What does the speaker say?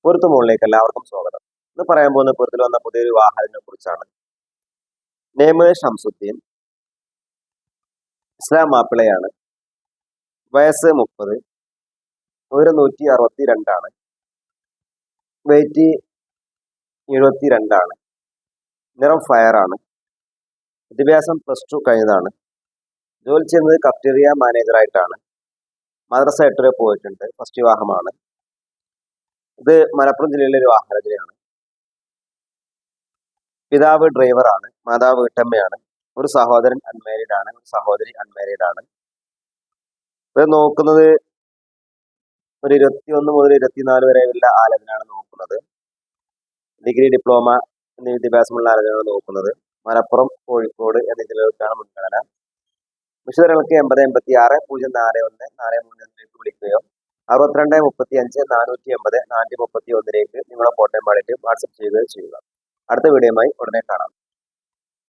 പൊരുത്ത് മുകളിലേക്ക് എല്ലാവർക്കും സ്വാഗതം. ഇന്ന് പറയാൻ പോകുന്ന പൊരുത്തിൽ വന്ന പുതിയൊരു വാഹനത്തിനെ കുറിച്ചാണ്. നെയ്മ് ഷംസുദ്ദീൻ, ഇസ്ലാം മാപ്പിളയാണ്, വയസ്സ് 30, ഉയരം 162, വെയിറ്റ് 72, നിറം ഫയറാണ്, വിദ്യാഭ്യാസം +2 കഴിഞ്ഞതാണ്, ജോലി ചെയ്യുന്നത് കഫ്റ്റീരിയ മാനേജറായിട്ടാണ്, മദ്രസ 8 വരെ പോയിട്ടുണ്ട്, ഫസ്റ്റ് വിവാഹമാണ്. ഇത് മലപ്പുറം ജില്ലയിലെ ഒരു വാഹനത്തിനാണ്. പിതാവ് ഡ്രൈവറാണ്, മാതാവ് വീട്ടമ്മയാണ്, ഒരു സഹോദരൻ അൺമാരീഡ് ആണ്, ഒരു സഹോദരി അൺമാരീഡ് ആണ്. ഇത് നോക്കുന്നത് ഒരു 21 മുതൽ 24 വരെയുള്ള ആലോചനയാണ് നോക്കുന്നത്. ഡിഗ്രി, ഡിപ്ലോമ എന്നീ വിദ്യാഭ്യാസമുള്ള ആലോചനയാണ് നോക്കുന്നത്. മലപ്പുറം, കോഴിക്കോട് എന്നീ ജില്ലകൾക്കാണ് മുൻഗണന. വിശദങ്ങൾക്ക് 8086 041 43 വിളിക്കുകയോ 62 35 480 431 നിങ്ങളുടെ ഫോട്ടോയും പാടിയിട്ട് വാട്സപ്പ് ചെയ്യുകയോ ചെയ്യുക. അടുത്ത വീഡിയോയുമായി ഉടനെ കാണാം.